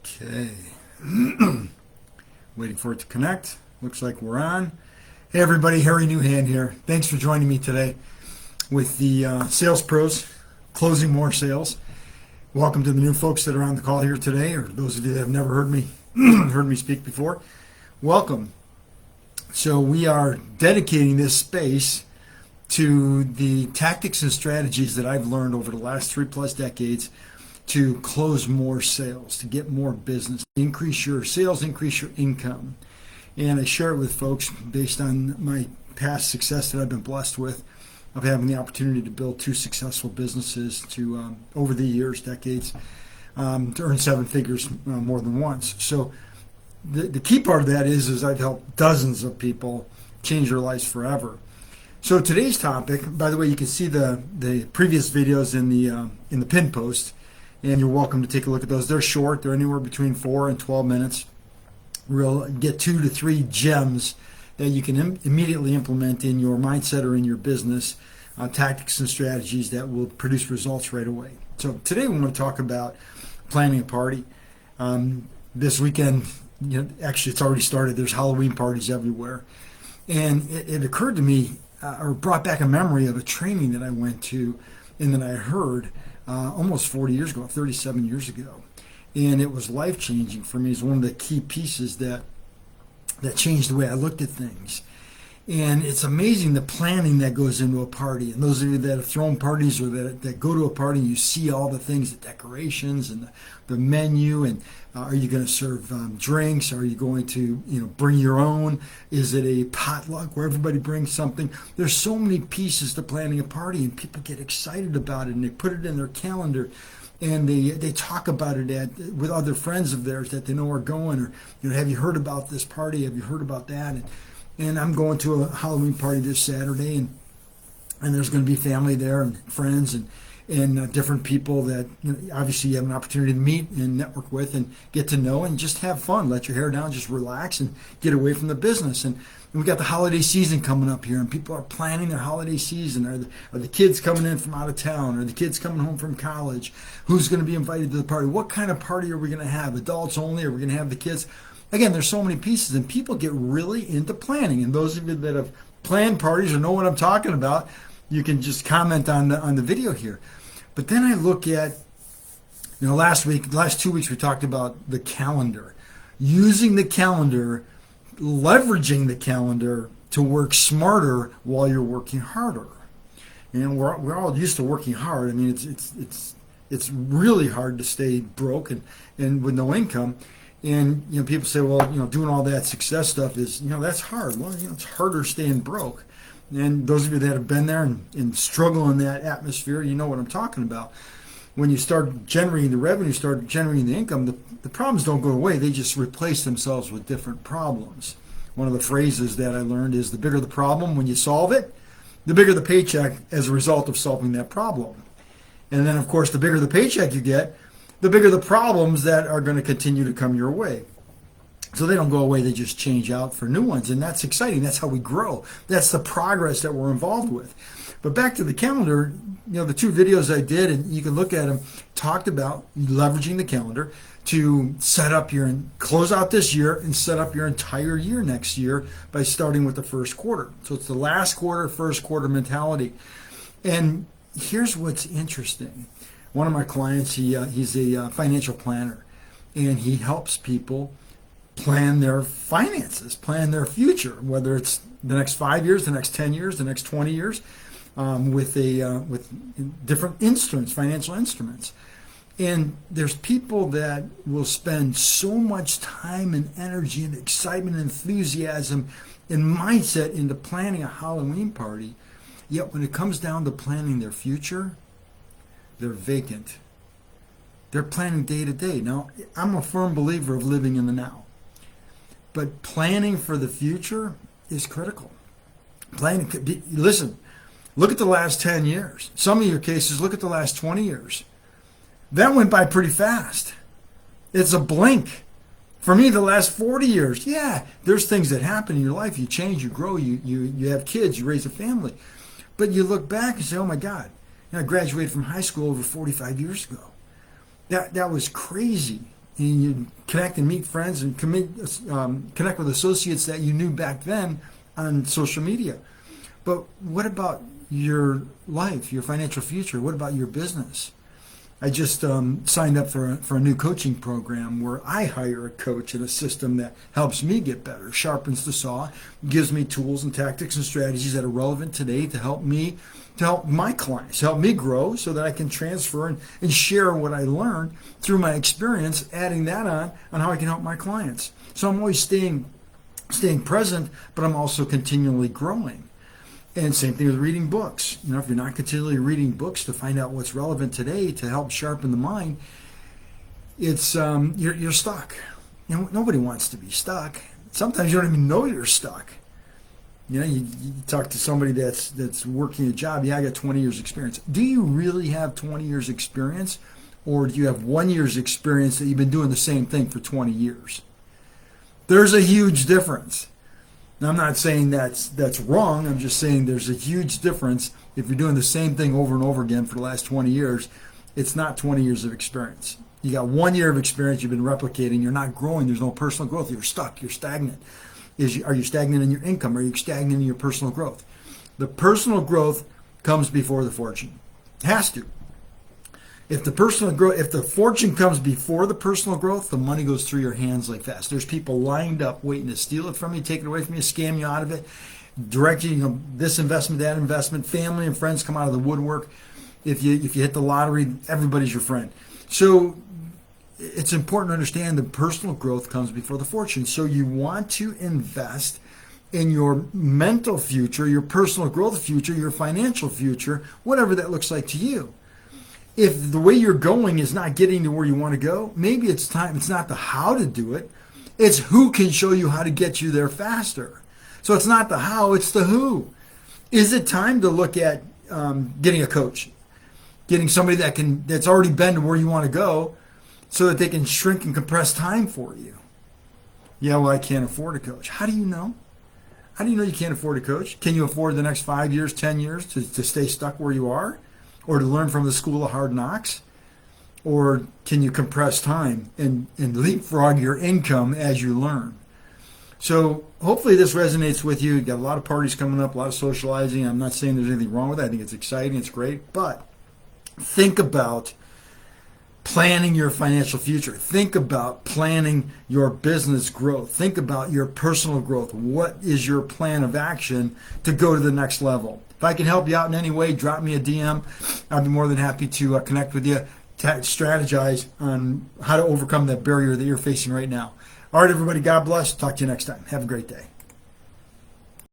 Okay. Waiting for it to connect. Looks like we're on. Hey everybody, Harry Newhand here. Thanks for joining me today with the Sales Pros, closing more sales. Welcome to the new folks that are on the call here today, or those of you that have never heard me heard me speak before. Welcome. So we are dedicating this space to the tactics and strategies that I've learned over the last 3+ decades to close more sales, to get more business, increase your sales, increase your income. And I share it with folks based on my past success that I've been blessed with of having the opportunity to build 2 successful businesses to over the years, decades, to earn 7 figures more than once. So the key part of that is I've helped dozens of people change their lives forever. So today's topic, by the way, you can see the previous videos in the pin post, and you're welcome to take a look at those. They're short. They're anywhere between 4 and 12 minutes. We'll get 2 to 3 gems that you can immediately implement in your mindset or in your business, tactics and strategies that will produce results right away. So today we want to talk about planning a party. This weekend, actually it's already started. There's Halloween parties everywhere. And it occurred to me, or brought back a memory of a training that I went to and that I heard almost 40 years ago, 37 years ago. And it was life-changing for me. It's one of the key pieces that changed the way I looked at things. And it's amazing the planning that goes into a party. And those of you that have thrown parties or that go to a party, you see all the things, the decorations and the menu. And are you going to serve drinks? Are you going to bring your own? Is it a potluck where everybody brings something? There's so many pieces to planning a party, and people get excited about it, and they put it in their calendar. And they talk about it with other friends of theirs that they know are going, or have you heard about this party? Have you heard about that? And I'm going to a Halloween party this Saturday, and there's going to be family there and friends and different people that obviously you have an opportunity to meet and network with and get to know and just have fun. Let your hair down, just relax and get away from the business. And we got the holiday season coming up here, and people are planning their holiday season. Are the kids coming in from out of town? Are the kids coming home from college? Who's going to be invited to the party? What kind of party are we going to have? Adults only? Are we going to have the kids? Again, there's so many pieces, and people get really into planning. And those of you that have planned parties or know what I'm talking about, you can just comment on the video here. But then I look at, the last 2 weeks we talked about the calendar, using the calendar, leveraging the calendar to work smarter while you're working harder. We're all used to working hard. I mean, it's really hard to stay broke and with no income. And people say, well, doing all that success stuff is, that's hard. Well, it's harder staying broke. And those of you that have been there and struggle in that atmosphere, you know what I'm talking about. When you start generating the revenue, start generating the income, the problems don't go away. They just replace themselves with different problems. One of the phrases that I learned is the bigger the problem when you solve it, the bigger the paycheck as a result of solving that problem. And then, of course, the bigger the paycheck you get, the bigger the problems that are going to continue to come your way. So they don't go away, they just change out for new ones. And that's exciting. That's how we grow. That's the progress that we're involved with. But back to the calendar, the 2 videos I did, and you can look at them, talked about leveraging the calendar to set up and close out this year and set up your entire year next year by starting with the first quarter. So it's the last quarter, first quarter mentality. And here's what's interesting. One of my clients, he's a financial planner, and he helps people plan their finances, plan their future, whether it's the next 5 years, the next 10 years, the next 20 years, with different instruments, financial instruments. And there's people that will spend so much time and energy and excitement and enthusiasm and mindset into planning a Halloween party, yet when it comes down to planning their future, they're vacant. They're planning day to day. Now, I'm a firm believer of living in the now. But planning for the future is critical. Listen, look at the last 10 years. Some of your cases, look at the last 20 years. That went by pretty fast. It's a blink. For me, the last 40 years, there's things that happen in your life. You change, you grow, you have kids, you raise a family. But you look back and say, oh my God, I graduated from high school over 45 years ago. That was crazy. and you connect and meet friends and connect with associates that you knew back then on social media. But what about your life, your financial future? What about your business? I just signed up for a new coaching program where I hire a coach in a system that helps me get better, sharpens the saw, gives me tools and tactics and strategies that are relevant today to help me, to help my clients, help me grow so that I can transfer and share what I learned through my experience, adding that on how I can help my clients. So I'm always staying present, but I'm also continually growing. And same thing with reading books. You know, if you're not continually reading books to find out what's relevant today to help sharpen the mind, it's you're stuck. You know, nobody wants to be stuck. Sometimes you don't even know you're stuck. You know, you talk to somebody that's working a job. Yeah, I got 20 years experience. Do you really have 20 years experience, or do you have 1 year's experience that you've been doing the same thing for 20 years? There's a huge difference. Now, I'm not saying that's wrong. I'm just saying there's a huge difference. If you're doing the same thing over and over again for the last 20 years, it's not 20 years of experience. You got 1 year of experience, you've been replicating, you're not growing, there's no personal growth, you're stuck, you're stagnant. Are you stagnant in your income? Are you stagnant in your personal growth? The personal growth comes before the fortune. It has to. If the fortune comes before the personal growth, the money goes through your hands like fast. There's people lined up waiting to steal it from you, take it away from you, scam you out of it, direct you, this investment, that investment. Family and friends come out of the woodwork. If you hit the lottery, everybody's your friend. So it's important to understand the personal growth comes before the fortune. So you want to invest in your mental future, your personal growth future, your financial future, whatever that looks like to you. If the way you're going is not getting to where you want to go, maybe it's time. It's not the how to do it. It's who can show you how to get you there faster. So it's not the how, it's the who. Is it time to look at getting a coach, getting somebody that's already been to where you want to go so that they can shrink and compress time for you? Yeah, well, I can't afford a coach. How do you know? How do you know you can't afford a coach? Can you afford the next 5 years, 10 years to stay stuck where you are? Or to learn from the school of hard knocks? Or can you compress time and leapfrog your income as you learn? So hopefully this resonates with you. You've got a lot of parties coming up, a lot of socializing. I'm not saying there's anything wrong with that. I think it's exciting, it's great. But think about planning your financial future. Think about planning your business growth. Think about your personal growth. What is your plan of action to go to the next level? If I can help you out in any way, drop me a DM. I'd be more than happy to connect with you, strategize on how to overcome that barrier that you're facing right now. All right, everybody, God bless. Talk to you next time. Have a great day.